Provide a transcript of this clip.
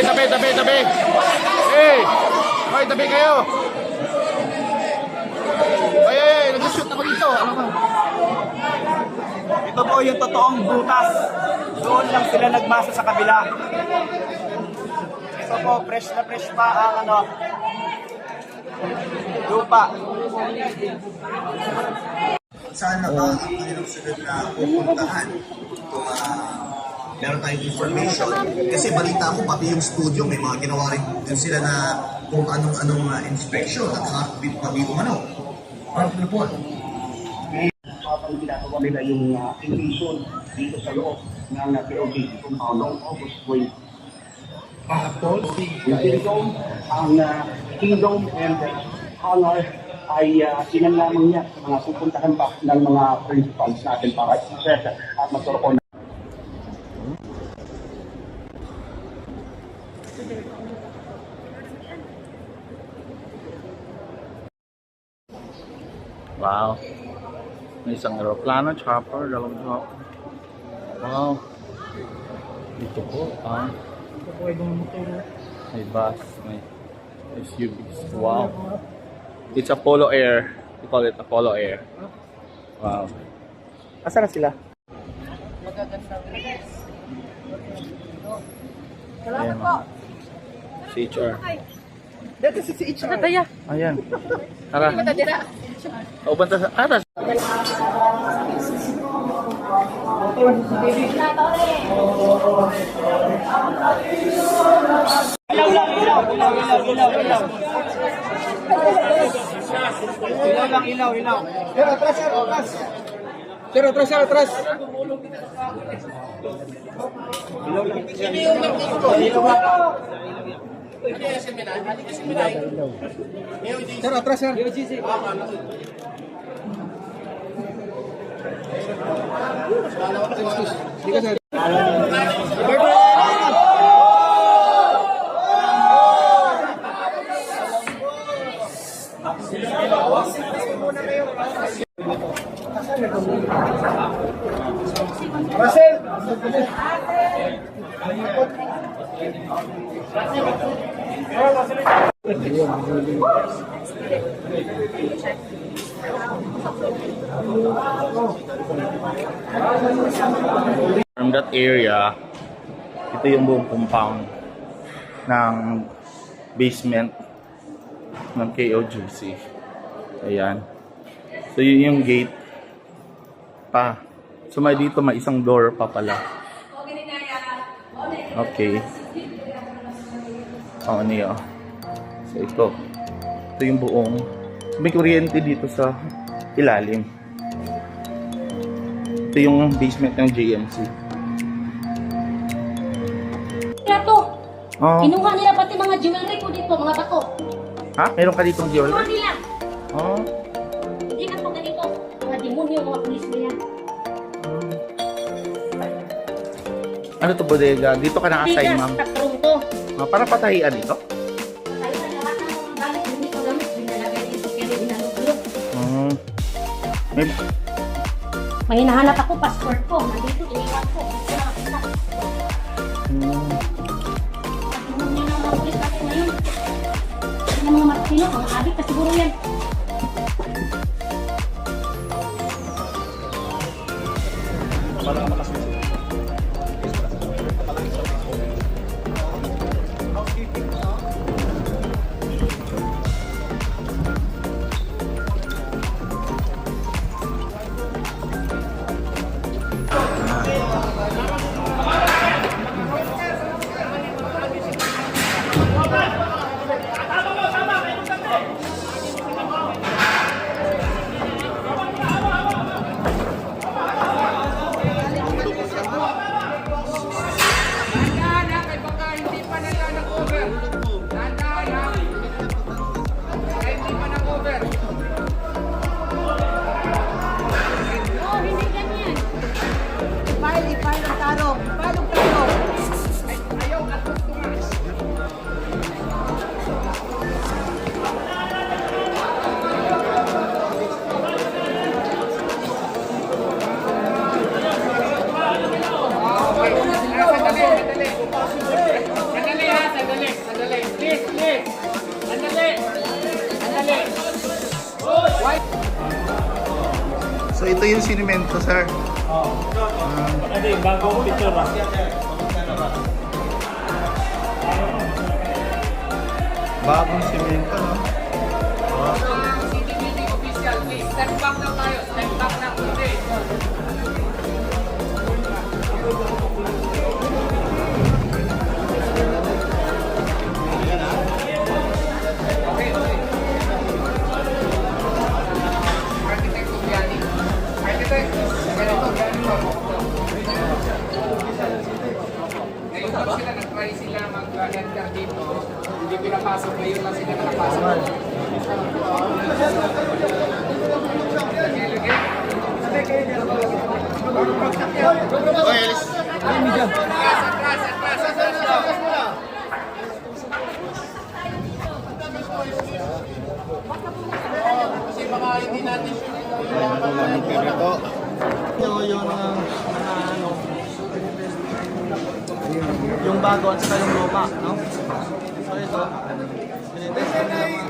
tabi. Hey! Hoy, tabi kayo. Ay, nag-shoot ako dito. Ano ka? Ito po yung totoong butas. Doon lang sila nagmasa sa kabila. Ito po, fresh na fresh pa ang lupa. Sana ba ang kanilang sunod na pupuntahan kung meron tayong information. Kasi balita ko, pati yung studio, may mga ginawa rin din sila na kung anong inspection at heartbeat pa dito ano. Parang report. Habang ginagawa nila yung invasion dito sa loob ng POD kung noong August 20. Yung Kingdom and Honor ay sinan lamang niya sa mga pupuntahan pa ng mga principals natin para i-set at magkaroon. Wow. May isang aeroplano, chopper, dalawang chopper. Wow. Dito po, may bus, may SUVs. Wow. It's Apollo Air. We call it Apollo Air. Wow. Asa na sila? Ayan, CHR. Dito si HR. Tataya. Ayan. Tara. O, banta sa atas. Ilaw. Pero atras. Sir, atras sir. From that area, ito yung buong compound ng basement ng KOGC. Ayan. So yun yung gate pa. So may dito may isang door pa pala. Okay. Niyo. So ito yung buong may kuryente dito sa ilalim. Ito yung basement ng JMC. Ito. Oh. Kinuha nila pati mga jewelry ko dito, mga bato. Ha? Meron ka ditong Kinuha jewelry? nila. Oh. Hindi na po ganito. Mga demonyo, mga pulis na yan. Ano to, bodega? Dito ka na-assign, ma'am. Takrong to. Para patahian ito? Tayo na lahat ng mga gamit, hindi ko gamit. Binalagay dito, pero binalugulog. May hinahanap ako, passport ko. Nandito, iniwan ko. Hindi ko nakakita. Demonyo ng mga pulis natin ngayon. Yung mga Martino, mga adik na siguro yan. So ito yung sinimento, sir. Ano yung bagong picture ah. Bagong simento, no? CCTV official, please. Step back na tayo. Step back na kunti. Architect Subiani. Architect, ganito. Ngayon lang sila, nag-try sila mag-enter dito. Hindi pinapasok, ngayon lang sila nakapasok. Kasi baka hindi natin Yung bago at saka yung luma, no? So ito, pinitest namin